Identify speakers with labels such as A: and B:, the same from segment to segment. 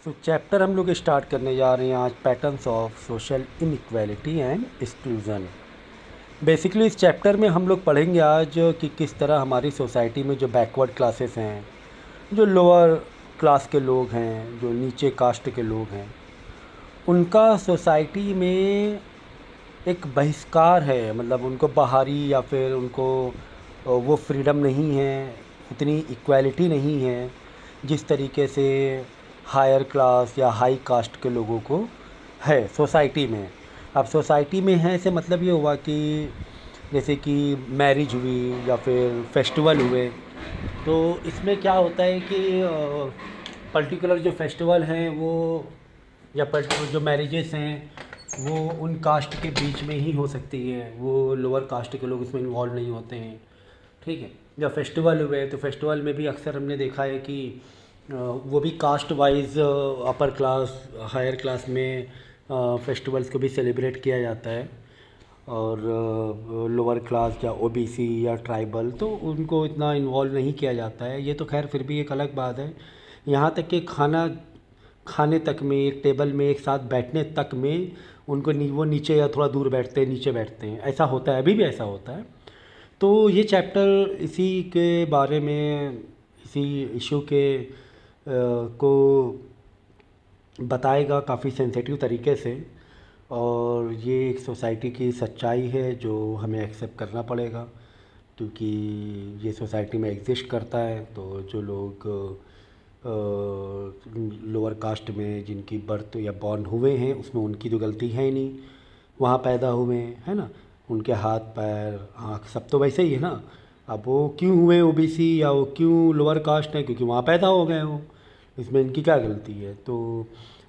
A: तो चैप्टर हम लोग स्टार्ट करने जा रहे हैं आज, patterns of social inequality and exclusion. Basically इस चैप्टर में हम लोग पढ़ेंगे आज कि किस तरह हमारी सोसाइटी में जो बैकवर्ड क्लासेस हैं, जो लोअर क्लास के लोग हैं, जो नीचे कास्ट के लोग हैं, उनका सोसाइटी में एक बहिष्कार है। मतलब उनको बाहरी या फिर उनको वो फ्रीडम नहीं है, इतनी इक्वालिटी नहीं है जिस तरीके से हायर क्लास या हाई कास्ट के लोगों को है सोसाइटी में। अब सोसाइटी में है से मतलब ये हुआ कि जैसे कि मैरिज हुई या फिर फेस्टिवल हुए, तो इसमें क्या होता है कि पर्टिकुलर जो फेस्टिवल हैं वो या पर्टिकुलर जो मैरिजेस हैं वो उन कास्ट के बीच में ही हो सकती है, वो लोअर कास्ट के लोग इसमें इन्वॉल्व नहीं होते हैं। ठीक है। जब फेस्टिवल हुए तो फेस्टिवल में भी अक्सर हमने देखा है कि वो भी caste wise upper class higher class में फेस्टिवल्स को भी सेलिब्रेट किया जाता है, और लोअर क्लास या ओबीसी या ट्राइबल तो उनको इतना इन्वॉल्व नहीं किया जाता है। ये तो खैर फिर भी एक अलग बात है। यहाँ तक कि खाना खाने तक में, एक टेबल में एक साथ बैठने तक में उनको वो नीचे या थोड़ा दूर बैठते हैं, नीचे बैठते हैं, ऐसा होता है, अभी भी ऐसा होता है। तो ये चैप्टर इसी के बारे में, इसी इशू के को बताएगा काफ़ी सेंसिटिव तरीके से। और ये एक सोसाइटी की सच्चाई है जो हमें एक्सेप्ट करना पड़ेगा, क्योंकि ये सोसाइटी में एग्जिस्ट करता है। तो जो लोग लोअर कास्ट में जिनकी बर्थ या बॉर्न हुए हैं, उसमें उनकी तो गलती है ही नहीं, वहाँ पैदा हुए हैं, है ना। उनके हाथ पैर आँख सब तो वैसे ही है ना। अब वो क्यों हुए ओबीसी या वो क्यों लोअर कास्ट है, क्योंकि वहाँ पैदा हो गए हो, इसमें इनकी क्या गलती है। तो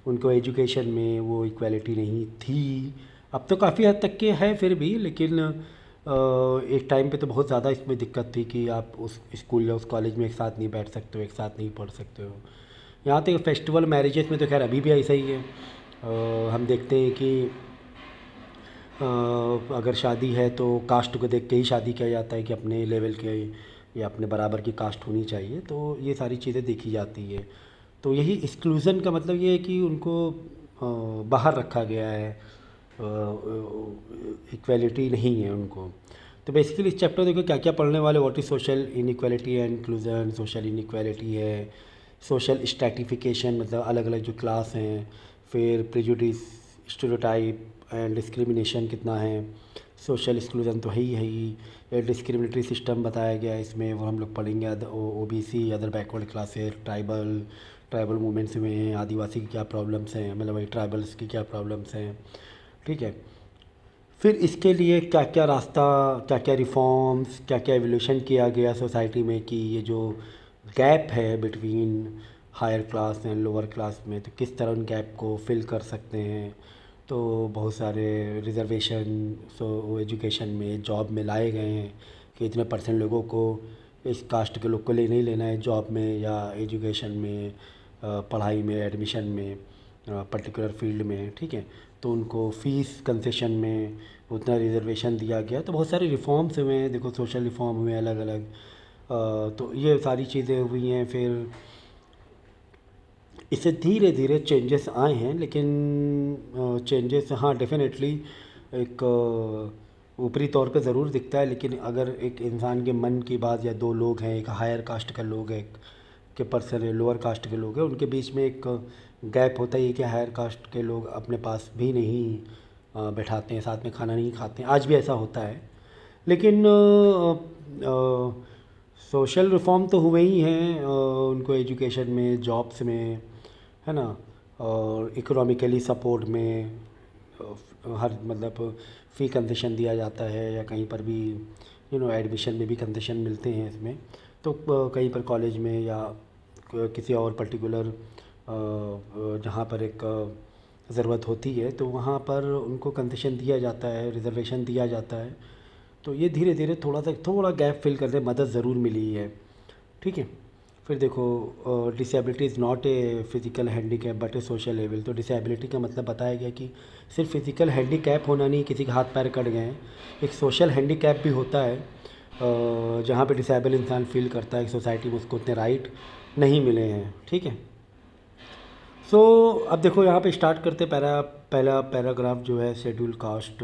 A: उनको एजुकेशन में वो इक्वालिटी नहीं थी। अब तो काफ़ी हद तक के है फिर भी, लेकिन एक टाइम पे तो बहुत ज़्यादा इसमें दिक्कत थी कि आप उस स्कूल या उस कॉलेज में एक साथ नहीं बैठ सकते हो, एक साथ नहीं पढ़ सकते हो। यहाँ तक फेस्टिवल मैरिजेस में तो खैर अभी भी ऐसा ही है। हम देखते हैं कि अगर शादी है तो कास्ट को देख के ही शादी किया जाता है कि अपने लेवल के या अपने बराबर की कास्ट होनी चाहिए, तो ये सारी चीज़ें देखी जाती है। तो यही एक्सक्लूज़न का मतलब ये है कि उनको बाहर रखा गया है, इक्वालिटी नहीं है उनको। तो बेसिकली इस चैप्टर देखो क्या क्या पढ़ने वाले, what is social inequality and inclusion. Social inequality है, सोशल स्ट्रैटिफिकेशन मतलब अलग अलग जो क्लास हैं, फिर प्रेजुडिस, स्टेरियोटाइप एंड डिस्क्रिमिनेशन कितना है, सोशल एक्सक्लूजन तो है ही। ये डिस्क्रिमिनेटरी सिस्टम बताया गया है इसमें, वो हम लोग पढ़ेंगे। OBC, other backward classes, tribal movements में हैं, आदिवासी की क्या प्रॉब्लम्स हैं, मतलब वही ट्राइबल्स की क्या प्रॉब्लम्स हैं। ठीक है। फिर इसके लिए क्या क्या रास्ता, क्या क्या रिफॉर्म्स, क्या क्या एवोल्यूशन किया गया सोसाइटी में कि ये जो गैप है between higher class and lower class में, तो किस तरह उन गैप को फिल कर सकते हैं। तो बहुत सारे रिजर्वेशन सो एजुकेशन में, जॉब में लाए गए हैं कि इतने परसेंट लोगों को, इस कास्ट के लोग को ले नहीं लेना है जॉब में या एजुकेशन में, पढ़ाई में, एडमिशन में, पर्टिकुलर फील्ड में। ठीक है। तो उनको फ़ीस कंसेशन में उतना रिजर्वेशन दिया गया। तो बहुत सारे रिफॉर्म्स हुए हैं, देखो सोशल रिफॉर्म हुए अलग अलग। तो ये सारी चीज़ें हुई हैं। फिर इससे धीरे धीरे चेंजेस आए हैं, लेकिन चेंजेस हाँ डेफिनेटली एक ऊपरी तौर पे ज़रूर दिखता है। लेकिन अगर एक इंसान के मन की बात, या दो लोग हैं, एक हायर कास्ट का लोग है, एक के पर्सन है, लोअर कास्ट के लोग हैं, उनके बीच में एक गैप होता ही है कि हायर कास्ट के लोग अपने पास भी नहीं बैठाते हैं, साथ में खाना नहीं खाते हैं, आज भी ऐसा होता है। लेकिन सोशल रिफॉर्म तो हुए ही हैं, उनको एजुकेशन में, जॉब्स में, है ना, और इकोनॉमिकली सपोर्ट में, हर मतलब फ़ी कंसेशन दिया जाता है, या कहीं पर भी एडमिशन में भी कंसेशन मिलते हैं इसमें। तो कहीं पर कॉलेज में या किसी और पर्टिकुलर जहाँ पर एक ज़रूरत होती है तो वहाँ पर उनको कंसेशन दिया जाता है, रिजर्वेशन दिया जाता है। तो ये धीरे धीरे थोड़ा गैप फिल करने में मदद ज़रूर मिली है। ठीक है। फिर देखो, disability is not a physical handicap but A social level. तो डिसेबिलिटी का मतलब बताया गया कि सिर्फ फिज़िकल हैंडीकैप होना नहीं, किसी के हाथ पैर कट गए हैं, एक सोशल हैंडीकैप भी होता है, जहाँ पे डिसेबल इंसान फील करता है कि सोसाइटी में उसको उतने राइट नहीं मिले हैं। ठीक है। सो अब देखो यहाँ पे स्टार्ट करते पहला पैराग्राफ जो है scheduled caste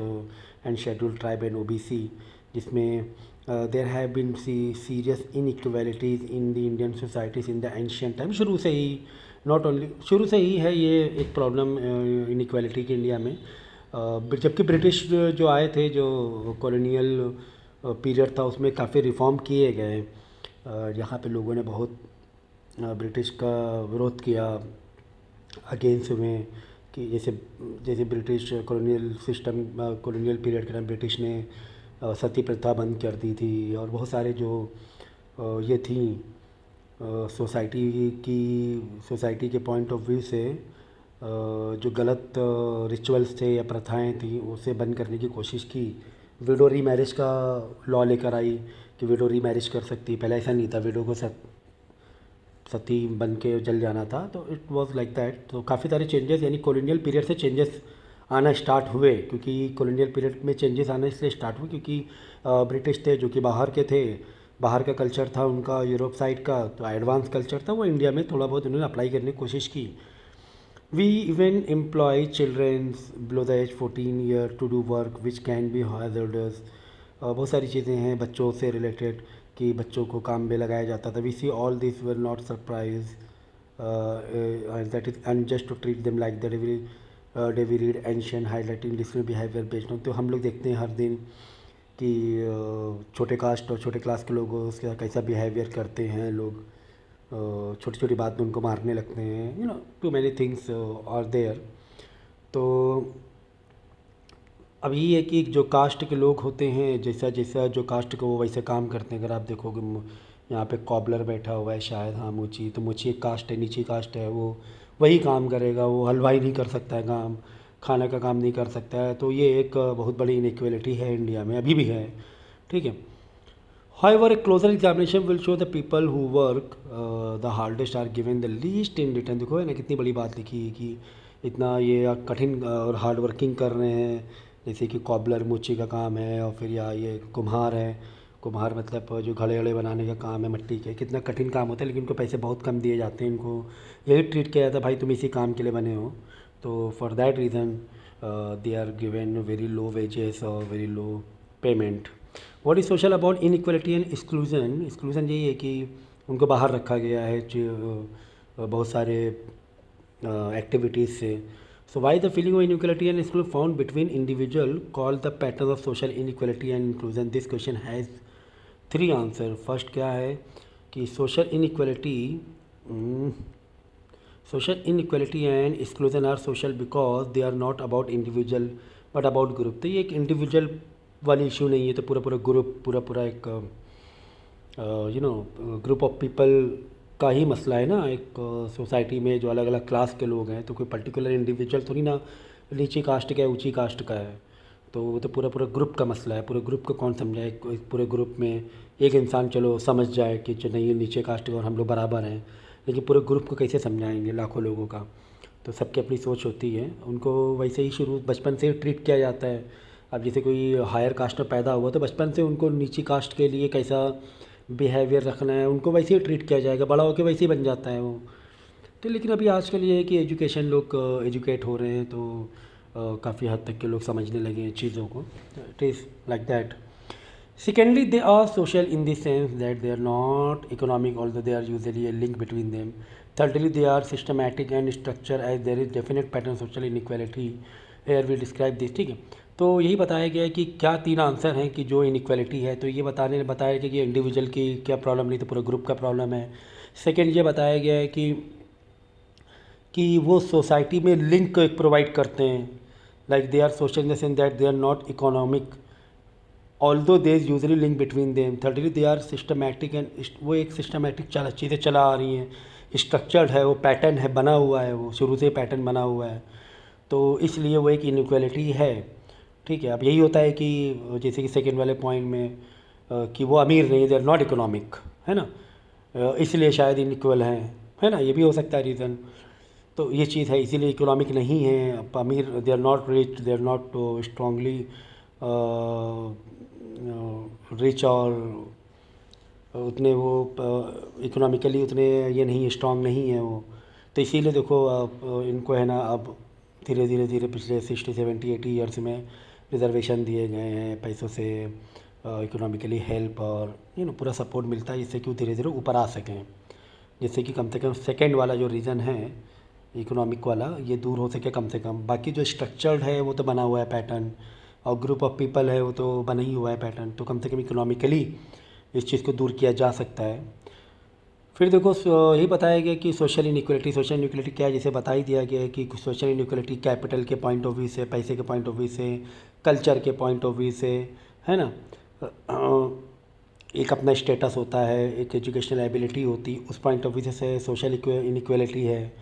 A: and scheduled tribe and OBC, जिसमें there have been serious inequalities in the Indian societies in the ancient time. शुरू से ही, नॉट ओनली शुरू से ही है ये एक प्रॉब्लम इनइक्वालिटी के इंडिया में। जबकि ब्रिटिश जो आए थे, जो कॉलोनियल पीरियड था, उसमें काफ़ी रिफॉर्म किए गए। यहाँ पे लोगों ने बहुत ब्रिटिश का विरोध किया अगेंस्ट में, कि जैसे जैसे British colonial system, colonial period के टाइम ब्रिटिश ने सती प्रथा बंद कर दी थी, और बहुत सारे जो ये थी सोसाइटी के पॉइंट ऑफ व्यू से जो गलत रिचुअल्स थे या प्रथाएं थी, उसे बंद करने की कोशिश की। विडो री मैरिज का लॉ लेकर आई कि विडो री मैरिज कर सकती। पहले ऐसा नहीं था, विडो को सती बन के जल जाना था। तो इट वाज लाइक दैट। तो काफ़ी सारे चेंजेस, यानी कॉलोनियल पीरियड से चेंजेस आना स्टार्ट हुए, क्योंकि कॉलोनियल पीरियड में चेंजेस आना इसलिए स्टार्ट हुए क्योंकि ब्रिटिश थे जो कि बाहर के थे, बाहर का कल्चर था उनका, यूरोप साइड का, तो एडवांस कल्चर था, वो इंडिया में थोड़ा बहुत उन्होंने अप्लाई करने की कोशिश की। We even employ childrens below the age 14 year to do work which can be hazardous. बहुत सारी चीज़ें हैं बच्चों से रिलेटेड कि बच्चों को काम में लगाया जाता था। We see all this were not surprise that is unjust to treat them like that day we read ancient highlighting different behaviour based on. तो हम लोग देखते हैं हर दिन कि छोटे कास्ट और छोटे क्लास के लोगों से कैसा बिहेवियर करते हैं लोग। छोटी छोटी बात में उनको मारने लगते हैं, you know, too many things are there. तो अब ये है कि जो कास्ट के लोग होते हैं, जैसा जैसा जो कास्ट को वो वैसे काम करते हैं। अगर आप देखोगे यहाँ पे कॉबलर बैठा हुआ है शायद, हाँ, मुची, तो मुची एक कास्ट है, नीची कास्ट है, वो वही काम करेगा, वो हलवाई नहीं कर सकता है काम, खाना का काम नहीं कर सकता है। तो ये एक बहुत बड़ी इनइक्वालिटी है इंडिया में, अभी भी है, ठीक है। However, a closer examination will show the people who work the hardest are given the least in return। देखो है ना, कितनी बड़ी बात लिखी है कि इतना ये कठिन और हार्ड वर्किंग कर रहे हैं, जैसे कि कॉबलर मोची का काम है, और फिर या ये कुम्हार है। कुम्हार मतलब जो घड़े घड़े बनाने का काम है मिट्टी के, कितना कठिन काम होता है, लेकिन इनको पैसे बहुत कम दिए जाते हैं। इनको यही ट्रीट किया जाता है, भाई तुम इसी काम के लिए बने हो। तो for that reason they are given very low wages और very low payment. What is social about inequality and exclusion. Exclusion यही है कि उनको बाहर रखा गया है बहुत सारे एक्टिविटीज़ से। So why the feeling of inequality and exclusion found between individual call the pattern of social inequality and inclusion. This question has 3 answer. First क्या है कि social inequality and exclusion are social because they are not about individual but about group. तो ये एक individual वाली issue नहीं है, तो पूरा पूरा ग्रुप, पूरा एक you know group of people का ही मसला है ना। एक सोसाइटी में जो अलग अलग क्लास के लोग हैं, तो कोई पर्टिकुलर इंडिविजुअल थोड़ी ना नीची कास्ट का है, ऊंची कास्ट का है। तो वो तो पूरा पूरा ग्रुप का मसला है। पूरे ग्रुप को कौन समझाए? पूरे ग्रुप में एक इंसान चलो समझ जाए कि जो नहीं, नीचे कास्ट के और हम लोग बराबर हैं, लेकिन पूरे ग्रुप को कैसे समझाएंगे, लाखों लोगों का। तो सबकी अपनी सोच होती है, उनको वैसे ही शुरू बचपन से ट्रीट किया जाता है। अब जैसे कोई हायर कास्ट में पैदा हुआ तो बचपन से उनको नीची कास्ट के लिए कैसा बिहेवियर रखना है, उनको वैसे ही ट्रीट किया जाएगा, बड़ा होकर वैसे ही बन जाता है वो। तो लेकिन अभी आजकल ये है कि एजुकेशन, लोग एजुकेट हो रहे हैं, तो काफ़ी हद तक के लोग समझने लगे हैं चीज़ों को। It is like that. Secondly, they are social in the sense that they are not economic, although they are usually a link between them. Thirdly, they are systematic and structured as there is definite pattern social inequality. Here we describe this, ठीक है। तो यही बताया गया है कि क्या 3 answer हैं कि जो इनइक्वालिटी है। तो ये बताया गया कि इंडिविजुअल की क्या प्रॉब्लम नहीं, तो पूरे ग्रुप का प्रॉब्लम है। सेकेंड, ये बताया गया है कि वो सोसाइटी में लिंक प्रोवाइड करते हैं, like they are social in the sense that they are not economic although there is usually link between them. Thirdly, they are systematic and वो एक सिस्टमैटिक चीज़ें चला आ रही हैं, स्ट्रक्चर्ड है, वो पैटर्न है, बना हुआ है, वो शुरू से पैटर्न बना हुआ है। तो इसलिए वो एक इनइक्वालिटी है, ठीक है। अब यही होता है कि जैसे कि सेकेंड वाले पॉइंट में कि वो अमीर नहीं, दे आर नॉट इकोनॉमिक, है ना, इसलिए शायद इनइक्वल हैं, है ना, ये भी हो सकता है रीज़न। तो ये चीज़ है, इसीलिए इकोनॉमिक नहीं है, अमीर, they are not rich, they are not strongly rich, और उतने वो इकोनॉमिकली उतने ये नहीं, स्ट्रांग नहीं है वो, तो इसीलिए देखो इनको है ना अब धीरे पिछले 60 70 80 ईयर्स में रिजर्वेशन दिए गए हैं, पैसों से इकोनॉमिकली हेल्प और पूरा सपोर्ट मिलता है, जिससे कि वो धीरे धीरे ऊपर आ सकें, जिससे कि कम से कम सेकंड वाला जो रीज़न है इकोनॉमिक वाला ये दूर हो सके कम से कम। बाकी जो स्ट्रक्चर्ड है वो तो बना हुआ है पैटर्न, और ग्रुप ऑफ पीपल है वो तो बना ही हुआ है पैटर्न, तो कम से कम इकोनॉमिकली इस चीज़ को दूर किया जा सकता है। फिर देखो यही बताया गया कि सोशल इनइक्वलिटी क्या है, जिसे बता ही दिया गया है कि सोशल इनइक्वलिटी कैपिटल के पॉइंट ऑफ व्यू से, पैसे के पॉइंट ऑफ व्यू से, कल्चर के पॉइंट ऑफ व्यू से, है ना। एक अपना स्टेटस होता है, एक एजुकेशनल एबिलिटी होती, उस पॉइंट ऑफ व्यू से सोशल इनइक्वलिटी है।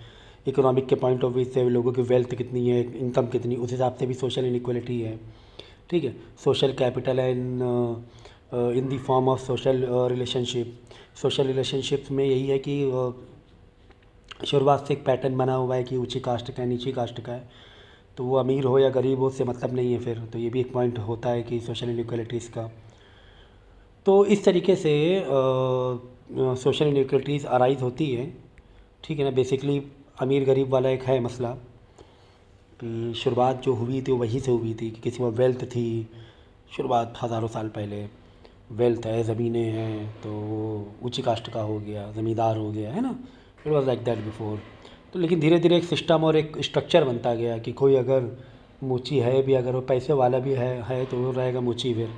A: इकोनॉमिक के पॉइंट ऑफ व्यू से लोगों की वेल्थ कितनी है, इनकम कितनी, उस हिसाब से भी सोशल इनइक्वलिटी है। ठीक है, सोशल कैपिटल है in the form of social relationship. Social relationships में यही है कि शुरुआत से एक पैटर्न बना हुआ है कि ऊंची कास्ट का है, नीची कास्ट का है, तो वो अमीर हो या गरीब हो उससे मतलब नहीं है फिर, तो ये भी एक पॉइंट होता है कि सोशल इनइक्वलिटीज़ का। तो इस तरीके से सोशल इनइक्वलिटीज़ अराइज होती है। ठीक है ना, बेसिकली अमीर गरीब वाला एक है मसला कि शुरुआत जो हुई थी वो वहीं से हुई थी कि किसी में वेल्थ थी, शुरुआत हज़ारों साल पहले वेल्थ है, ज़मीनें हैं, तो ऊंची कास्ट का हो गया, ज़मींदार हो गया, है ना। It was like that before. तो लेकिन धीरे धीरे एक सिस्टम और एक स्ट्रक्चर बनता गया कि कोई अगर मूची है भी, अगर वो पैसे वाला भी है तो वो रहेगा मूची फिर,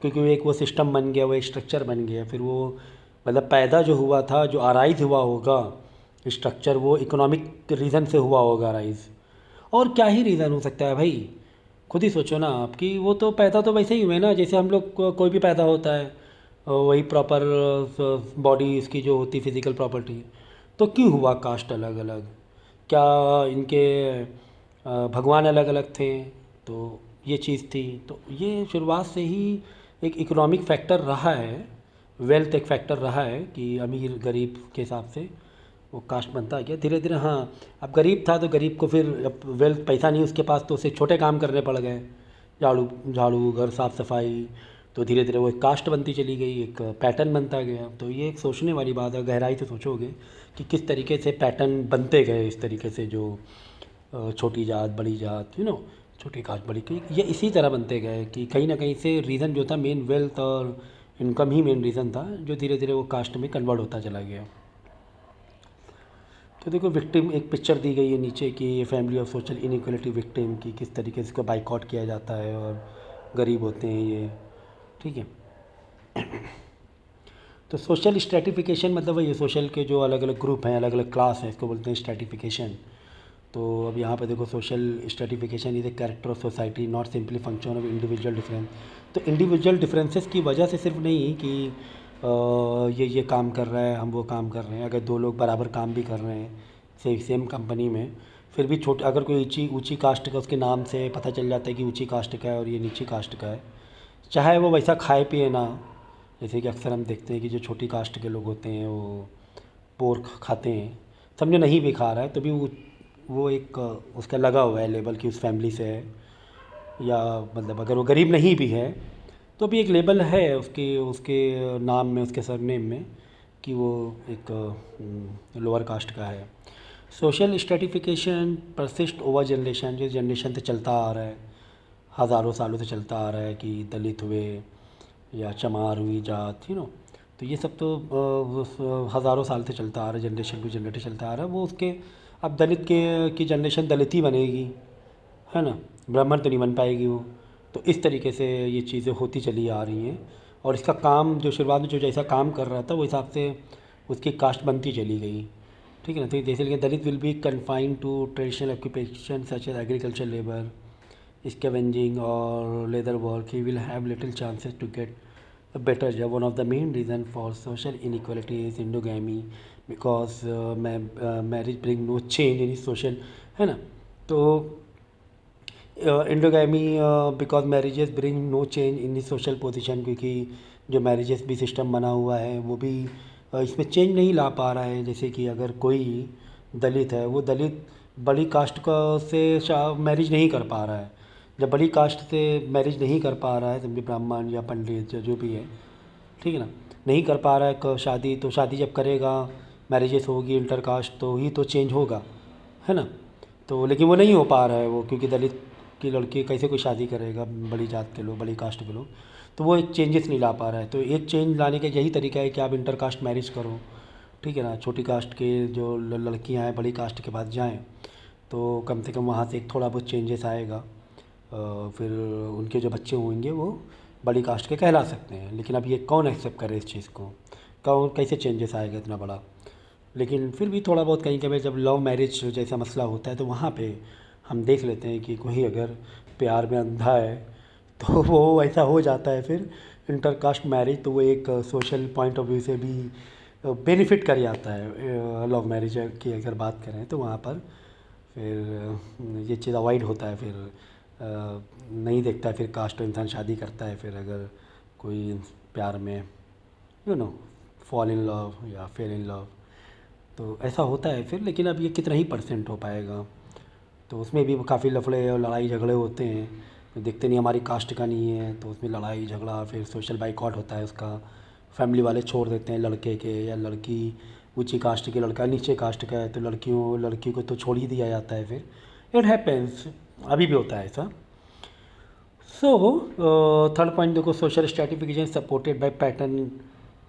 A: क्योंकि वो एक वो सिस्टम बन गया, वो एक स्ट्रक्चर बन गया। फिर वो मतलब पैदा जो हुआ था, जो अराइज हुआ होगा स्ट्रक्चर, वो इकोनॉमिक रीज़न से हुआ होगा अराइज। और क्या ही रीज़न हो सकता है भाई, खुद ही सोचो ना आपकी, वो तो पैदा तो वैसे ही हुए ना जैसे हम लोग कोई भी पैदा होता है, वही प्रॉपर बॉडी इसकी जो होती फिज़िकल प्रॉपर्टी। तो क्यों हुआ कास्ट अलग अलग, क्या इनके भगवान अलग अलग थे, तो ये चीज़ थी। तो ये शुरुआत से ही एक इकोनॉमिक फैक्टर रहा है, वेल्थ एक फैक्टर रहा है कि अमीर गरीब के हिसाब से वो कास्ट बनता है। क्या धीरे धीरे, हाँ, अब गरीब था तो गरीब को फिर अब वेल्थ पैसा नहीं उसके पास, तो उसे छोटे काम करने पड़ गए, झाड़ू झाड़ू घर साफ़ सफाई, तो धीरे धीरे वो एक कास्ट बनती चली गई, एक पैटर्न बनता गया। तो ये एक सोचने वाली बात है, गहराई से सोचोगे कि किस तरीके से पैटर्न बनते गए इस तरीके से, जो छोटी जात बड़ी जात, छोटी कास्ट बड़ी, ये इसी तरह बनते गए कि कहीं ना कहीं से रीज़न जो था मेन वेल्थ और इनकम ही मेन रीज़न था, जो धीरे धीरे वो कास्ट में कन्वर्ट होता चला गया। तो देखो विक्टिम एक पिक्चर दी गई है नीचे कि ये family of social inequality victim की किस तरीके से इसको बाइकआउट किया जाता है, और गरीब होते हैं ये। ठीक है, तो सोशल स्ट्रेटिफिकेशन मतलब ये सोशल के जो अलग अलग ग्रुप हैं, अलग अलग क्लास हैं, इसको बोलते हैं स्ट्रेटिफिकेशन। तो अब यहाँ पे देखो social stratification is a character of society, not simply function of individual difference. तो इंडिविजुअल डिफरेंसेस की वजह से सिर्फ नहीं कि ये काम कर रहा है, हम वो काम कर रहे हैं। अगर दो लोग बराबर काम भी कर रहे हैं सेम कंपनी में, फिर भी छोटे, अगर कोई ऊंची ऊंची कास्ट का, उसके नाम से पता चल जाता है कि ऊंची कास्ट का है और ये नीची कास्ट का है, चाहे वो वैसा खाए पिए ना। जैसे कि अक्सर हम देखते हैं कि जो छोटी कास्ट के लोग होते हैं वो पोर्क खाते हैं, समझो नहीं भी खा रहा है तो भी वो एक उसका लगा हुआ है लेबल कि उस फैमिली से है, या मतलब अगर वो गरीब नहीं भी है तो भी एक लेबल है उसके उसके नाम में, उसके सरनेम में, कि वो एक लोअर कास्ट का है। Social stratification persist over generation, जिस जनरेशन से चलता आ रहा है, हज़ारों सालों से चलता आ रहा है कि दलित हुए या चमार हुई जात, तो ये सब तो हज़ारों साल से चलता आ रहा है, जनरेशन टू जनरेशन चलता आ रहा है। वो उसके अब दलित के की जनरेशन दलित ही बनेगी, है ना, ब्राह्मण तो नहीं बन पाएगी वो। तो इस तरीके से ये चीज़ें होती चली आ रही हैं, और इसका काम जो शुरुआत में जो जैसा काम कर रहा था वो हिसाब से उसकी कास्ट बनती चली गई। ठीक है ना, तो जैसे कि Dalit will be confined to traditional occupation such as agriculture labour, scavenging or leather work, he will have little chances to get a better job. One of the main reason for social inequality is endogamy, because marriage bring no change in his social, है ना। तो endogamy because marriages bring no change in the social position, क्योंकि जो marriages भी system बना हुआ है वो भी इसमें चेंज नहीं ला पा रहा है। जैसे कि अगर कोई दलित है, वो दलित बड़ी कास्ट का से मैरिज नहीं कर पा रहा है, जब बड़ी कास्ट से मैरिज नहीं कर पा रहा है, समझे ब्राह्मण या पंडित जो भी है, ठीक है ना, नहीं कर पा रहा है शादी, तो शादी जब करेगा मैरिजेस होगी इंटरकास्ट तो ही तो चेंज होगा, है ना। तो लेकिन वो नहीं हो पा रहा है वो, क्योंकि दलित की लड़की कैसे कोई शादी करेगा, बड़ी जात के लोग, बड़ी कास्ट के लोग, तो वो एक चेंजेस नहीं ला पा रहा है। तो एक चेंज लाने का यही तरीका है कि आप इंटरकास्ट मैरिज करो, ठीक है ना। छोटी कास्ट के जो लड़कियां हैं बड़ी कास्ट के पास जाएं, तो कम से कम वहाँ से एक थोड़ा बहुत चेंजेस आएगा। फिर उनके जो बच्चे होंगे वो बड़ी कास्ट के कहला सकते हैं। लेकिन अब ये कौन एक्सेप्ट करे इस चीज़ को, कौन कैसे चेंजेस आएगा इतना बड़ा। लेकिन फिर भी थोड़ा बहुत कहीं कहीं जब लव मैरिज जैसा मसला होता है तो वहाँ पे हम देख लेते हैं कि कोई अगर प्यार में अंधा है तो वो ऐसा हो जाता है। फिर इंटरकास्ट मैरिज तो वो एक सोशल पॉइंट ऑफ व्यू से भी बेनिफिट कर जाता है। लव मैरिज की अगर बात करें तो वहाँ पर फिर ये चीज़ अवॉइड होता है। फिर नहीं देखता है फिर कास्ट, तो इंसान शादी करता है फिर अगर कोई प्यार में you know fall in love या फेल इन लव, तो ऐसा होता है फिर। लेकिन अब ये कितना ही परसेंट हो पाएगा, तो उसमें भी काफ़ी लफड़े और लड़ाई झगड़े होते हैं। तो देखते नहीं हमारी कास्ट का नहीं है तो उसमें लड़ाई झगड़ा, फिर सोशल बाइकआउट होता है उसका। फैमिली वाले छोड़ देते हैं लड़के के, या लड़की ऊंची कास्ट की, लड़का नीचे कास्ट का है तो लड़की को तो छोड़ ही दिया जाता है। फिर इट हैपेंस, अभी भी होता है ऐसा। सो थर्ड पॉइंट देखो, social stratification supported by pattern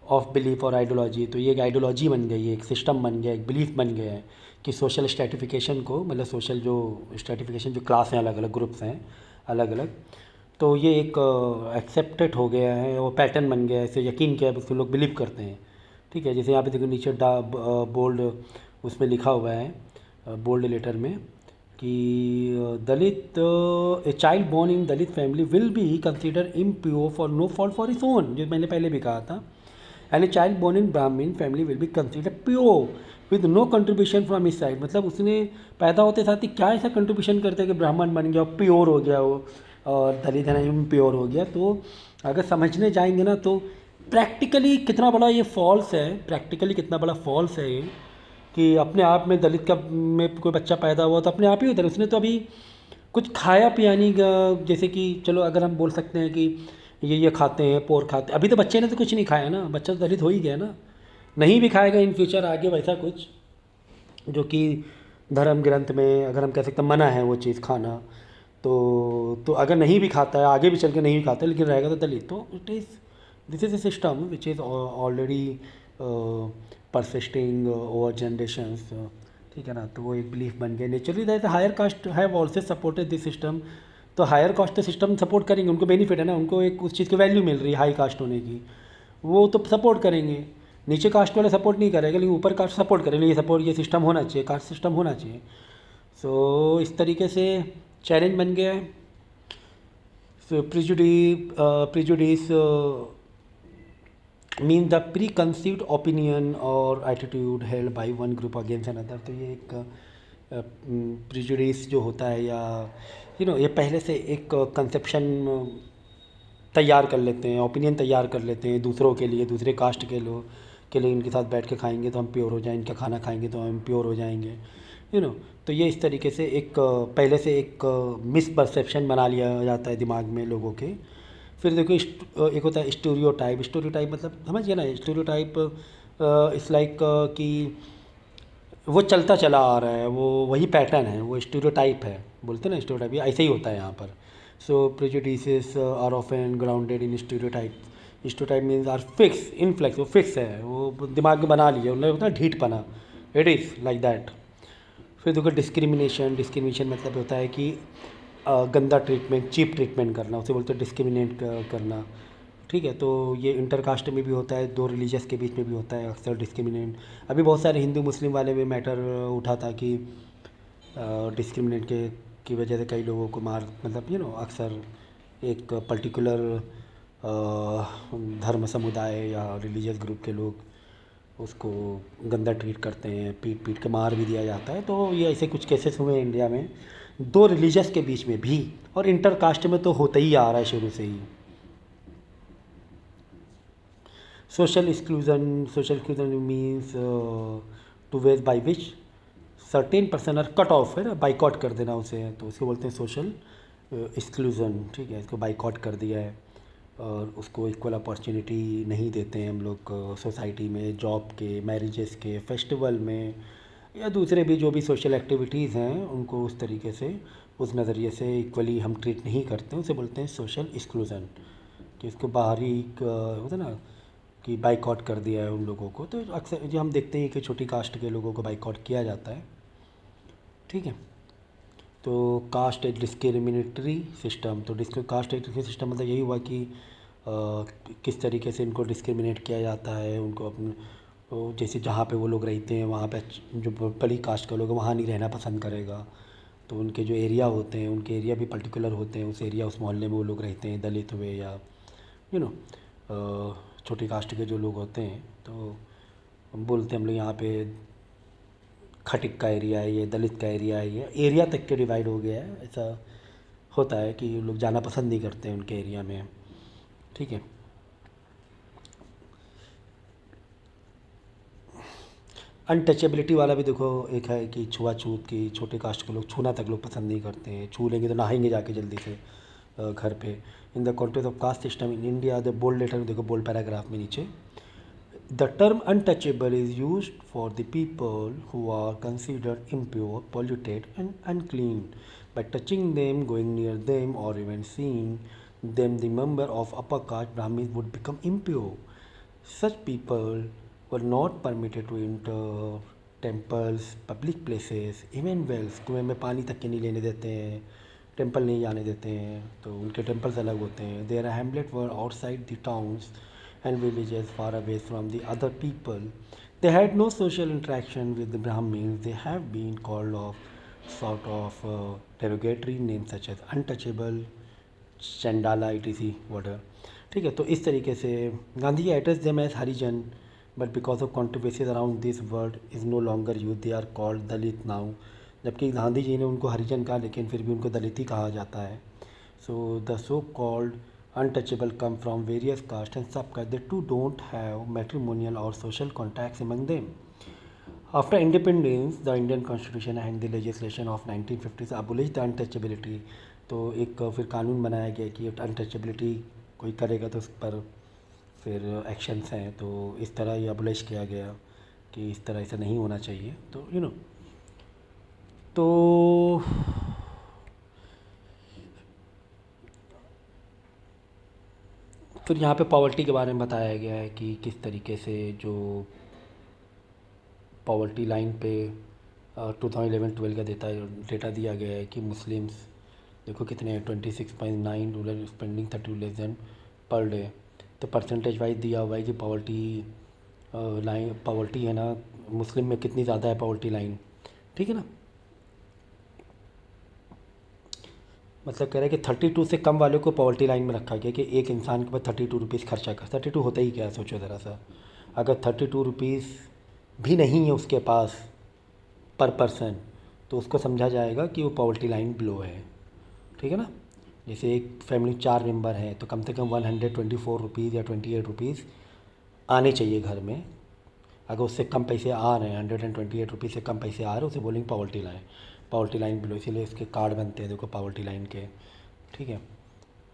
A: of belief और आइडियोलॉजी। तो ये एक आइडियोलॉजी बन गई है, एक सिस्टम बन गया, एक बिलीफ बन गया है कि सोशल स्ट्रेटिफिकेशन को, मतलब सोशल जो स्ट्रेटिफिकेशन जो क्लास हैं, अलग अलग ग्रुप्स हैं अलग अलग, तो ये एक एक्सेप्टेड हो गया है और पैटर्न बन गया है, इसे यकीन किया है, उसको लोग बिलीव करते हैं। ठीक है, जैसे यहाँ पे देखो नीचे बोल्ड उसमें लिखा हुआ है बोल्ड लेटर में कि Dalit a child born in Dalit family will be consider impure for no fault for his own, जो मैंने पहले भी कहा था। And a child born in Brahmin family will be consider pure with no contribution from his side. मतलब उसने पैदा होते साथ ही क्या ऐसा कंट्रीब्यूशन करते हैं कि ब्राह्मण बन गया और प्योर हो गया वो, और दलित है ना इम्प्योर हो गया। तो अगर समझने जाएंगे ना तो प्रैक्टिकली कितना बड़ा ये फॉल्स है, प्रैक्टिकली कितना बड़ा फॉल्स है ये, कि अपने आप में दलित का में कोई बच्चा पैदा हुआ तो अपने आप ही उधर उसने तो अभी कुछ खाया पिया नहीं जैसे कि चलो अगर हम बोल सकते हैं कि ये खाते हैं, पोर खाते हैं, अभी तो बच्चे ने तो कुछ नहीं खाया ना, बच्चा तो दलित हो ही गया ना। नहीं भी खाएगा इन फ्यूचर आगे वैसा कुछ, जो कि धर्म ग्रंथ में अगर हम कह सकते हैं मना है वो चीज़ खाना। तो अगर नहीं भी खाता है, आगे भी चल के नहीं भी खाता है, लेकिन रहेगा तो दलित। तो it is this is a system which is already persisting over generations, ठीक है ना। तो वो एक बिलीफ बन गया naturally that higher caste have also supported this system. तो हायर कास्ट तो सिस्टम सपोर्ट करेंगे, उनको बेनिफिट है ना, उनको एक उस चीज़ की वैल्यू मिल रही है हाई कास्ट होने की, वो तो सपोर्ट करेंगे। नीचे कास्ट वाले सपोर्ट नहीं करेगा, लेकिन ऊपर कास्ट सपोर्ट करेंगे, ये सपोर्ट, ये सिस्टम होना चाहिए, कास्ट सिस्टम होना चाहिए। सो इस तरीके से चैलेंज बन गया है। So prejudice mean the preconceived opinion और attitude held by one group against another. तो ये एक प्रिजुडिस जो होता है, या ये पहले से एक कंसेप्शन तैयार कर लेते हैं, ओपिनियन तैयार कर लेते हैं दूसरों के लिए, दूसरे कास्ट के लोग के लिए, इनके साथ बैठ के खाएंगे तो हम प्योर हो जाएंगे, इनका खाना खाएंगे तो हम प्योर हो जाएंगे, तो ये इस तरीके से एक पहले से एक मिसपरसेप्शन बना लिया जाता है दिमाग में लोगों के। फिर देखो एक होता है स्टीरियोटाइप। स्टीरियोटाइप मतलब समझिए ना, स्टीरियोटाइप इट्स लाइक कि वो चलता चला आ रहा है, वो वही पैटर्न है, वो स्टीरियोटाइप है, बोलते हैं ना स्टीरियोटाइप, ये ऐसे ही होता है यहाँ पर। So prejudices are often grounded in stereotype. Stereotype means are fix in flex, वो फिक्स है, वो दिमाग में बना लिया उन्होंने, होता है ढीठपना, इट इज़ लाइक दैट। फिर देखो डिस्क्रिमिनेशन। डिस्क्रिमिनेशन मतलब होता है कि गंदा ट्रीटमेंट, चीप ट्रीटमेंट करना, उसे बोलते हैं डिस्क्रिमिनेट करना, ठीक है। तो ये इंटरकास्ट में भी होता है, दो रिलीजियस के बीच में भी होता है अक्सर डिस्क्रिमिनेट। अभी बहुत सारे हिंदू मुस्लिम वाले में मैटर उठा था कि डिस्क्रिमिनेट की वजह से कई लोगों को मार, मतलब अक्सर एक पर्टिकुलर धर्म समुदाय या रिलीजियस ग्रुप के लोग उसको गंदा ट्रीट करते हैं, पीट पीट के मार भी दिया जाता है। तो ये ऐसे कुछ केसेस हुए इंडिया में, दो रिलीजियस के बीच में भी, और इंटरकास्ट में तो होता ही आ रहा है शुरू से ही। Social exclusion means to ways by which certain person are cut off, है ना, बाइकआउट कर देना उसे, तो उसको बोलते हैं सोशल एक्सक्लूजन, ठीक है, इसको बाइकआउट कर दिया है। और उसको इक्वल अपॉर्चुनिटी नहीं देते हैं हम लोग सोसाइटी में, जॉब के, मैरिजेस के, फेस्टिवल में, या दूसरे भी जो भी सोशल एक्टिविटीज़ हैं उनको उस तरीके से, उस नज़रिए से इक्वली हम ट्रीट नहीं करते, उसे बोलते हैं सोशल एक्सक्लूज़न। कि इसको बाहरी होता है ना कि बाइकआउट कर दिया है उन लोगों को। तो अक्सर जो हम देखते हैं कि छोटी कास्ट के लोगों को बाइकआउट किया जाता है, ठीक है। तो कास्ट डिस्क्रिमिनेटरी सिस्टम, तो कास्ट डिस्क्रिमिनेटरी सिस्टम मतलब यही हुआ कि किस तरीके से इनको डिस्क्रिमिनेट किया जाता है, उनको अपने तो जैसे जहाँ पे वो लोग रहते हैं वहाँ पे जो बड़ी कास्ट का लोग हैं वहाँ नहीं रहना पसंद करेगा। तो उनके जो एरिया होते हैं, उनके एरिया भी पर्टिकुलर होते हैं, उस एरिया उस मोहल्ले में वो लोग रहते हैं, दलित हुए या यू नो छोटी कास्ट के जो लोग होते हैं। तो हम बोलते हैं हम लोग यहाँ पे खटिक का एरिया है, ये दलित का एरिया है, ये एरिया तक के डिवाइड हो गया है। ऐसा होता है कि लोग जाना पसंद नहीं करते हैं उनके एरिया में, ठीक है। अनटचेबिलिटी वाला भी देखो एक है कि छुआछूत की, छोटे कास्ट के लोग छूना तक लोग पसंद नहीं करते हैं, छू लेंगे तो नहाएंगे जाके जल्दी से घर पे। In the context of caste system in India, the bold letter में देखो, बोल्ड पैराग्राफ में नीचे, the term untouchable is used for the people who are considered impure, polluted, and unclean. By touching them, going near them, or even seeing them, the member of upper caste Brahmins would become impure. Such people were not permitted to enter temples, public places, even wells. कुएं में पानी तक के नहीं लेने देते हैं, temple नहीं जाने देते हैं, तो उनके टेंपल्स अलग होते हैं। Their hamlet were outside the towns and villages far away from the other people. They had no social interaction with the Brahmins. They have been called off sort of derogatory names such as untouchable, Chandala etc whatever, ठीक है। तो इस तरीके से Gandhi address them as Harijan, but because of controversies around this word is no longer use, they are called Dalit now. जबकि गांधी जी ने उनको हरिजन कहा, लेकिन फिर भी उनको दलित ही कहा जाता है। So the so called untouchable come from various castes and subcastes. They too don't have matrimonial or social contacts among them. After independence, the Indian Constitution and the legislation of 1950s abolished the untouchability. तो एक फिर कानून बनाया गया कि untouchability कोई करेगा तो उस पर फिर एक्शंस हैं। तो इस तरह ये अबोलिश किया गया कि इस तरह ऐसा नहीं होना चाहिए। तो तो फिर यहाँ पे पॉवर्टी के बारे में बताया गया है कि किस तरीके से जो पॉवर्टी लाइन पे 2011-12 का डेटा दिया गया है कि मुस्लिम्स देखो कितने हैं, 26.9 रूरल स्पेंडिंग 30,000 पर डे। तो परसेंटेज वाइज दिया हुआ है कि पॉवर्टी है ना, मुस्लिम में कितनी ज़्यादा है पॉवर्टी लाइन, ठीक है ना। मतलब कह रहे हैं कि 32 से कम वालों को पॉवर्टी लाइन में रखा गया कि एक इंसान के पास 32 रुपीज़ खर्चा कर, 32 होता ही क्या है सोचो ज़रा सा। अगर 32 रुपीज़ भी नहीं है उसके पास पर पर्सन, तो उसको समझा जाएगा कि वो पॉवर्टी लाइन बिलो है, ठीक है ना। जैसे एक फैमिली 4 मेंबर हैं तो कम से कम 124 रुपीज़ या 28 रुपीज़ आने चाहिए घर में। अगर उससे कम पैसे आ रहे हैं, 128 रुपीज़ से कम पैसे आ रहे हैं, उसे बोलेंगे पॉवर्टी लाइन बिलो। इसीलिए इसके कार्ड बनते हैं देखो पॉवर्टी लाइन के, ठीक है।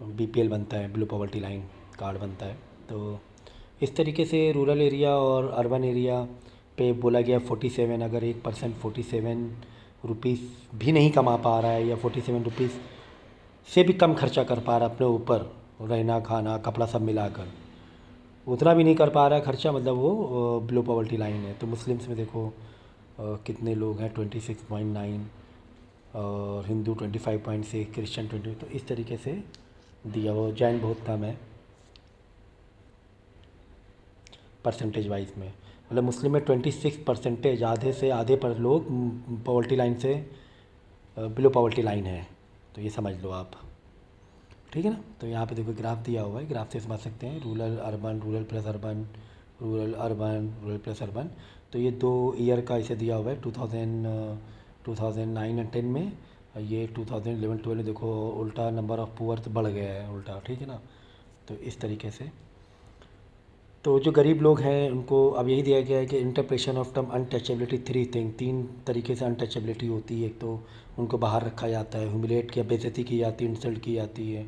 A: बीपीएल बनता है, बिलो पॉवर्टी लाइन कार्ड बनता है। तो इस तरीके से रूरल एरिया और अर्बन एरिया पे बोला गया 47, अगर 1% 47 रुपीज़ भी नहीं कमा पा रहा है या 47 रुपीज़ से भी कम खर्चा कर पा रहा है अपने ऊपर, रहना खाना कपड़ा सब मिलाकर, उतना भी नहीं कर पा रहा है खर्चा, मतलब वो बिलो पॉवर्टी लाइन है। तो मुस्लिम्स में देखो कितने लोग हैं, 26.9, और हिंदू 25.6, क्रिश्चियन 20। तो इस तरीके से दिया वो, जैन बहुत कम है परसेंटेज वाइज में। मतलब मुस्लिम में 26%, आधे से आधे पर लोग पॉवर्टी लाइन से बिलो पॉवर्टी लाइन है। तो ये समझ लो आप, ठीक है ना। तो यहाँ पे देखो ग्राफ दिया हुआ है, ग्राफ से समझ सकते हैं rural urban, rural plus urban, rural urban, rural plus urban. तो ये 2 ईयर का इसे दिया हुआ है, 2009 एंड 10 में। ये 2011-12 में देखो उल्टा नंबर ऑफ़ पुअर तो बढ़ गया है उल्टा, ठीक है ना। तो इस तरीके से तो जो गरीब लोग हैं उनको अब यही दिया गया है कि इंटरप्रेशन ऑफ टर्म अनटचेबिलिटी 3 तरीके से अनटचेबिलिटी होती है। एक तो उनको बाहर रखा जाता है, ह्यूमिलेट किया, बेइज्जती की जाती है, इंसल्ट की जाती है,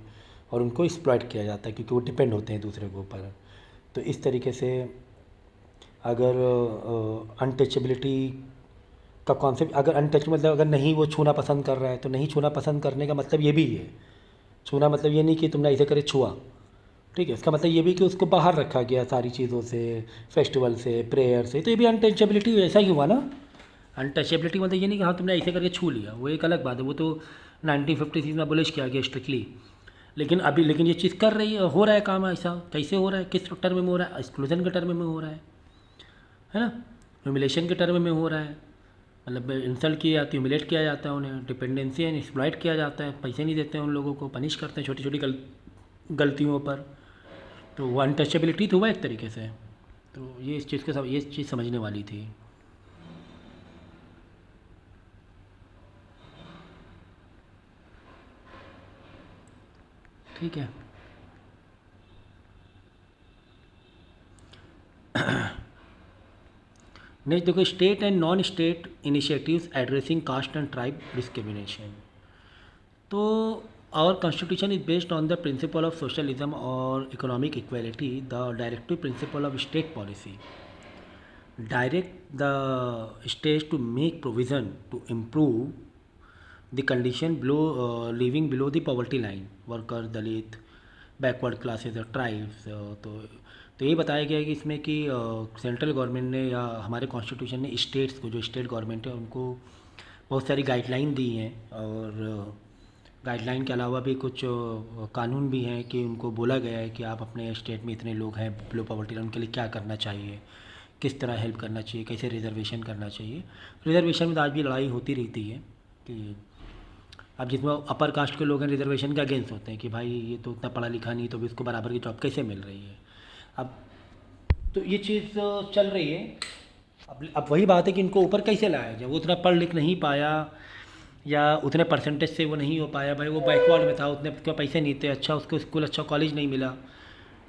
A: और उनको एक्सप्लॉइट किया जाता है क्योंकि वो डिपेंड होते हैं दूसरे के ऊपर। तो इस तरीके से अगर अनटचेबिलिटी का कॉन्सेप्ट, अगर अनटच मतलब अगर नहीं वो छूना पसंद कर रहा है तो नहीं छूना पसंद करने का मतलब ये भी है, छूना मतलब ये नहीं कि तुमने ऐसे करे छुआ, ठीक है, इसका मतलब ये भी कि उसको बाहर रखा गया सारी चीज़ों से, फेस्टिवल से, प्रेयर से, तो ये भी अनटचेबिलिटी ऐसा ही हुआ ना। अनटचेबिलिटी मतलब ये नहीं कि हाँ तुमने ऐसे करके छू लिया, वो एक अलग बात है, वो तो 1956 में अबोलिश किया गया स्ट्रिक्टली। लेकिन ये चीज़ कर रही है, हो रहा है काम ऐसा, कैसे हो रहा है, किस टर्म में हो रहा है, एक्सक्लूजन के टर्म में हो रहा है ना, ह्यूमिलेशन के टर्म में हो रहा है, मतलब इंसल्ट किया जाती है, ह्यूमिलेट किया जाता है उन्हें, डिपेंडेंसी एंड एक्सप्लॉइट किया जाता है, पैसे नहीं देते हैं उन लोगों को, पनिश करते हैं छोटी छोटी गलतियों पर। तो वो अनटचेबिलिटी तो हुआ एक तरीके से। तो ये इस चीज़ ये चीज़ समझने वाली थी। ठीक है। नेक्स्ट देखो, state and non state initiatives addressing caste and tribe discrimination. तो our constitution is based on the principle of socialism or economic equality. The directive principle of state policy direct the states to make provision to improve the condition below living below the poverty line, workers, Dalit, backward classes और tribes. तो ये बताया गया है कि इसमें कि central government ने या हमारे कॉन्स्टिट्यूशन ने स्टेट्स को, जो स्टेट गवर्नमेंट है उनको बहुत सारी गाइडलाइन दी हैं, और गाइडलाइन के अलावा भी कुछ कानून भी हैं कि उनको बोला गया है कि आप अपने स्टेट में इतने लोग हैं बिलो पॉवर्टी लाइन, उनके लिए क्या करना चाहिए, किस तरह हेल्प करना चाहिए, कैसे रिजर्वेशन करना चाहिए। रिजर्वेशन में तो आज भी लड़ाई होती रहती है कि अब जिसमें अपर कास्ट के लोग हैं रिजर्वेशन के अगेंस्ट होते हैं कि भाई ये तो उतना पढ़ा लिखा नहीं, तो भी इसको बराबर की जॉब कैसे मिल रही है। अब तो ये चीज़ चल रही है। अब वही बात है कि इनको ऊपर कैसे लाया जाए, वो उतना पढ़ लिख नहीं पाया या उतने परसेंटेज से वो नहीं हो पाया, भाई वो बैकवर्ड में था, उतने उसके पैसे नहीं थे, अच्छा उसको स्कूल अच्छा कॉलेज नहीं मिला,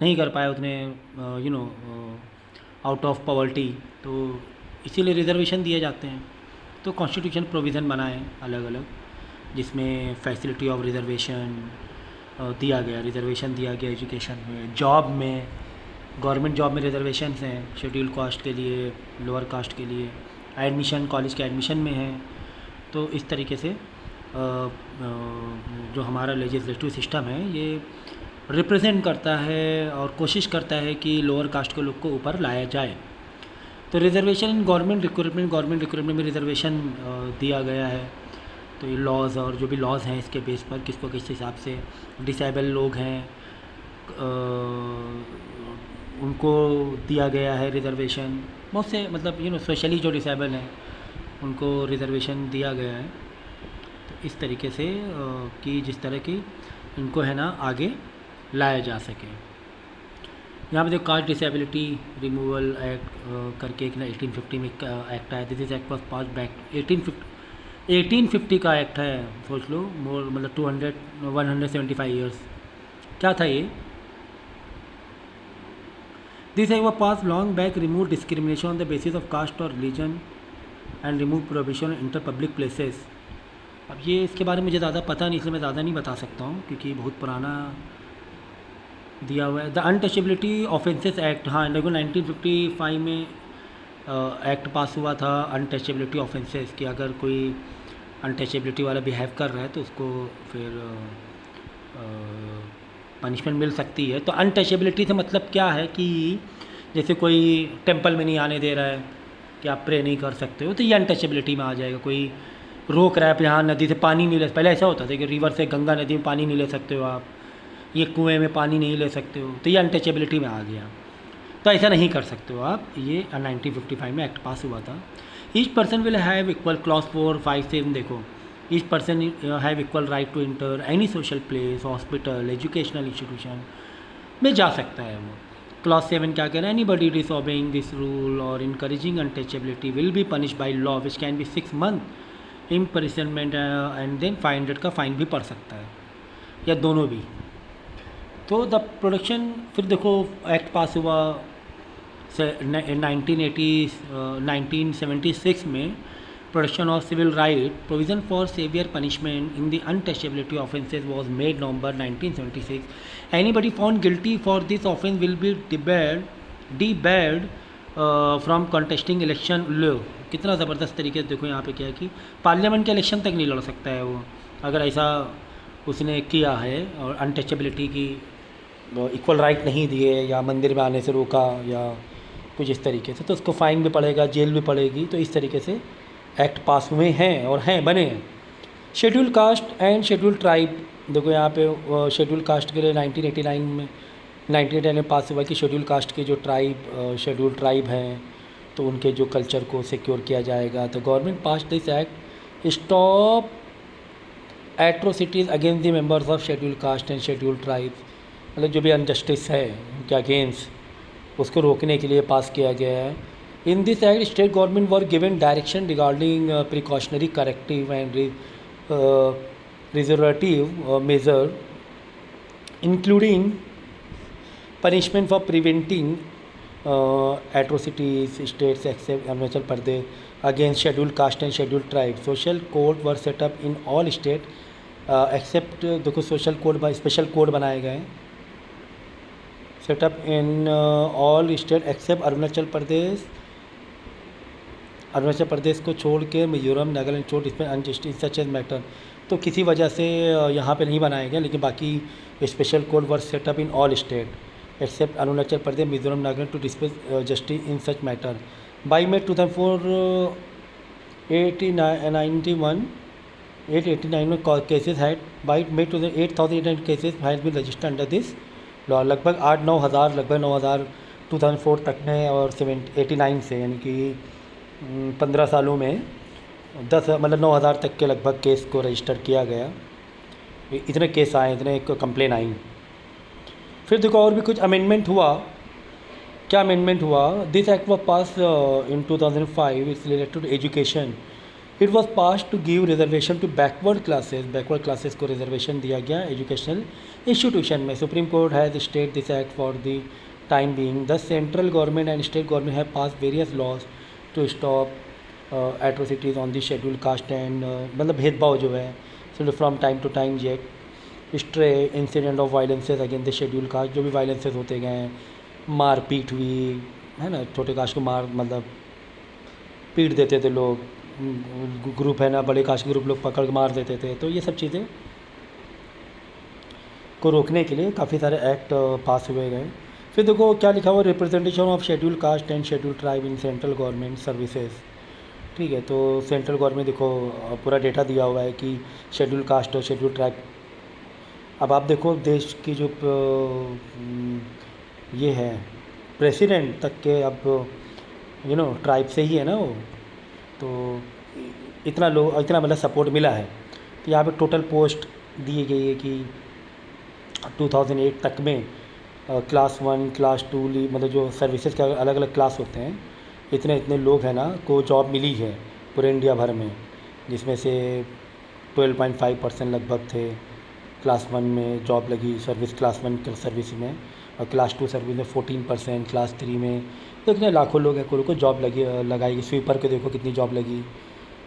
A: नहीं कर पाया उतने आउट ऑफ पॉवर्टी, तो इसीलिए रिजर्वेशन दिए जाते हैं। तो कॉन्स्टिट्यूशन प्रोविज़न बनाए अलग अलग, जिसमें फैसिलिटी ऑफ रिजर्वेशन दिया गया, रिजर्वेशन दिया गया एजुकेशन में, जॉब में, गवर्नमेंट जॉब में रिजर्वेशन हैं शेड्यूल कास्ट के लिए, लोअर कास्ट के लिए, एडमिशन कॉलेज के एडमिशन में है। तो इस तरीके से जो हमारा लेजिस्लेटिव सिस्टम है ये रिप्रेजेंट करता है और कोशिश करता है कि लोअर कास्ट के लोग को ऊपर लाया जाए। तो रिजर्वेशन इन गवर्नमेंट रिक्रूटमेंट में रिजर्वेशन दिया गया है। तो ये लॉज और जो भी लॉज हैं इसके बेस पर किसको किस हिसाब से डिसेबल लोग हैं उनको दिया गया है रिजर्वेशन, बहुत से मतलब सोशली जो डिसेबल हैं उनको रिजर्वेशन दिया गया है। तो इस तरीके से कि जिस तरह की इनको है ना आगे लाया जा सके। यहाँ पे जो कास्ट डिसेबिलिटी रिमूवल एक्ट करके एक ना 1850 में एक्ट आया, this is act was pass back 1850 का एक्ट है, सोच लो, मोर मतलब 175 ईयर्स। क्या था ये? This act was pass long back, remove discrimination on the basis of caste और religion and remove prohibition inter public places. अब ये इसके बारे में मुझे ज़्यादा पता नहीं, इसलिए मैं ज़्यादा नहीं बता सकता हूँ क्योंकि बहुत पुराना दिया हुआ है। द अनटचेबिलिटी ऑफेंसेस एक्ट, हाँ देखो 1955 में एक्ट पास हुआ था अनटचेबिलिटी ऑफेंसेस कि अगर कोई अनटचेबिलिटी वाला बिहेव कर रहा है तो उसको फिर पनिशमेंट मिल सकती है। तो अनटचेबिलिटी से मतलब क्या है कि जैसे कोई टेंपल में नहीं आने दे रहा है कि आप प्रे नहीं कर सकते हो, तो ये अनटचेबिलिटी में आ जाएगा। कोई रोक रहा है, आप यहाँ नदी से पानी नहीं ले, पहले ऐसा होता था कि रिवर से गंगा नदी में पानी नहीं ले सकते हो आप, ये कुएं में पानी नहीं ले सकते हो, तो ये अनटचेबिलिटी में आ गया। तो ऐसा नहीं कर सकते हो आप, ये 1955 में एक्ट पास हुआ था। Each person will have equal, clause 4, 5 से देखो, each person have equal right to enter any social place, hospital, educational institution में जा सकता है वो। क्लॉज 7 क्या कह रहा है? एनीबडी डिसओबेइंग दिस रूल और encouraging untouchability will be punish by law which can be 6 month imprisonment and then 500 का फाइन भी पड़ सकता है, या दोनों भी। तो द प्रोडक्शन, फिर देखो एक्ट पास हुआ 1976 में, Protection of Civil Right, provision for severe punishment in the untouchability offences was made November 1976. Anybody found guilty for this offence will be debarred from contesting election. लो कितना ज़बरदस्त तरीके से देखो यहाँ पे क्या है कि पार्लियामेंट के इलेक्शन तक नहीं लड़ सकता है वो, अगर ऐसा उसने किया है और अनटचेबिलिटी की इक्वल राइट नहीं दिए या मंदिर में आने से रोका या कुछ इस तरीके से, तो उसको फ़ाइन भी पड़ेगा, जेल भी पड़ेगी। तो इस तरीके से एक्ट पास हुए हैं और हैं बने हैं। Schedule caste and scheduled tribe, देखो यहाँ पे शेड्यूल कास्ट के लिए 1989 में पास हुआ कि शेड्यूल कास्ट के जो शेड्यूल ट्राइब हैं तो उनके जो कल्चर को सिक्योर किया जाएगा। तो government pass this act stop atrocities against the members of schedule caste and scheduled tribe, मतलब जो भी अनजस्टिस है उनके अगेंस्ट उसको रोकने के लिए पास किया गया है। In this act state government were given direction regarding precautionary corrective and reservative measure including punishment for preventing atrocities states except Arunachal Pradesh against scheduled caste and scheduled tribe. Social code were set up in all state except देखो social code special code बनाए गए हैं, setup in all state except Arunachal Pradesh को छोड़ के मिजोरम नागालैंड छोड़, इसमें injustice such as matter, तो किसी वजह से यहाँ पे नहीं बनाए गए, लेकिन बाकी special code were set up in all state except Arunachal Pradesh, Mizoram, Nagaland to dispense justice in such matter. By May 2004, 889 cases had, by May 8,800 cases has been registered under this law. लगभग 8-9 हज़ार, लगभग 9 हज़ार 2004 तक में और 89 से, यानी कि 15 सालों में 10 मतलब 9 हज़ार तक के लगभग केस को रजिस्टर किया गया। इतने केस आए, इतने कंप्लेन आई। फिर देखो और भी कुछ अमेंडमेंट हुआ। क्या अमेंडमेंट हुआ? This act was pass in 2005, it's related to education. It was pass to give reservation to backward classes को रिजर्वेशन दिया गया एजुकेशनल इंस्टीट्यूशन में। Supreme Court has state this act for the time being. The central government and state government have pass various laws to stop atrocities on the schedule caste and मतलब भेदभाव जो है from time to time yet stray incident of वायलेंसेज against the schedule cast, जो भी वायलेंसेज होते गए हैं, मारपीट हुई है ना, छोटे कास्ट को मतलब पीट देते थे लोग, ग्रुप है ना बड़े कास्ट के ग्रुप लोग पकड़ के मार देते थे, तो ये सब चीज़ें को रोकने के लिए काफ़ी सारे एक्ट पास हुए गए। फिर देखो क्या लिखा हुआ, representation of schedule caste and scheduled tribe in central government services. ठीक है, तो सेंट्रल गवर्नमेंट देखो पूरा डेटा दिया हुआ है कि शेड्यूल कास्ट और शेड्यूल ट्राइब। अब आप देखो देश की जो ये है प्रेसिडेंट तक के अब ट्राइब से ही है ना वो, तो इतना मतलब सपोर्ट मिला है। तो यहाँ पे टोटल पोस्ट दी गई है कि 2008 तक में क्लास 1 क्लास 2 मतलब जो सर्विसेज के अलग अलग क्लास होते हैं, इतने लोग हैं ना को जॉब मिली है पूरे इंडिया भर में, जिसमें से 12.5% लगभग थे क्लास 1 में जॉब लगी, क्लास 1 सर्विस में, और क्लास 2 सर्विस में 14%, क्लास 3 में तो इतने लाखों लोग हैं को जॉब लगाई। स्वीपर के देखो कितनी जॉब लगी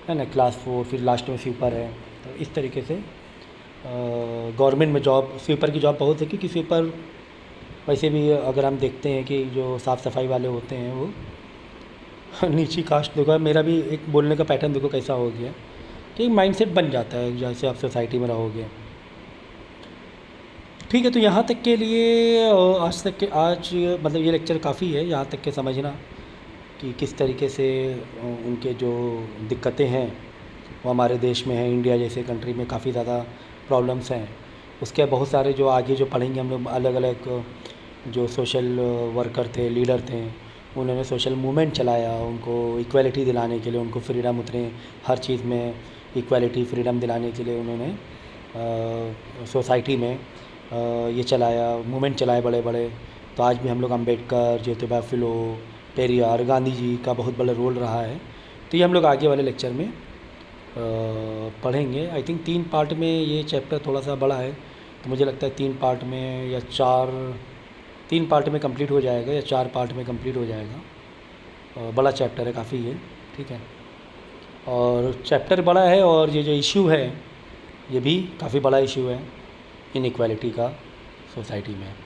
A: है ना, क्लास 4, फिर लास्ट में स्वीपर है। तो इस तरीके से गवर्नमेंट में जॉब, स्वीपर की जॉब बहुत है, क्योंकि स्वीपर वैसे भी अगर हम देखते हैं कि जो साफ़ सफाई वाले होते हैं वो नीची कास्ट, देखो मेरा भी एक बोलने का पैटर्न देखो कैसा हो गया कि माइंडसेट बन जाता है जैसे आप सोसाइटी में रहोगे। ठीक है, तो यहाँ तक के लिए आज मतलब ये लेक्चर काफ़ी है, यहाँ तक के समझना कि किस तरीके से उनके जो दिक्कतें हैं वो हमारे देश में है, इंडिया जैसे कंट्री में काफ़ी ज़्यादा प्रॉब्लम्स हैं। उसके बहुत सारे जो आगे जो पढ़ेंगे हम लोग, अलग अलग जो सोशल वर्कर थे, लीडर थे, उन्होंने सोशल मूवमेंट चलाया उनको इक्वालिटी दिलाने के लिए, उनको फ्रीडम उतने हर चीज़ में इक्वालिटी फ्रीडम दिलाने के लिए उन्होंने सोसाइटी में ये चलाया, मूवमेंट चलाए बड़े बड़े। तो आज भी हम लोग अम्बेडकर, ज्योतिबा फुले, पेरियार, गांधी जी का बहुत बड़ा रोल रहा है। तो ये हम लोग आगे वाले लेक्चर में पढ़ेंगे। आई थिंक 3 पार्ट में ये चैप्टर थोड़ा सा बड़ा है, तो मुझे लगता है 3 पार्ट में या 3 पार्ट में कंप्लीट हो जाएगा या 4 पार्ट में कंप्लीट हो जाएगा। बड़ा चैप्टर है, काफ़ी है। ठीक है। और चैप्टर बड़ा है और ये जो इशू है ये भी काफ़ी बड़ा इशू है इनइक्वालिटी का सोसाइटी में।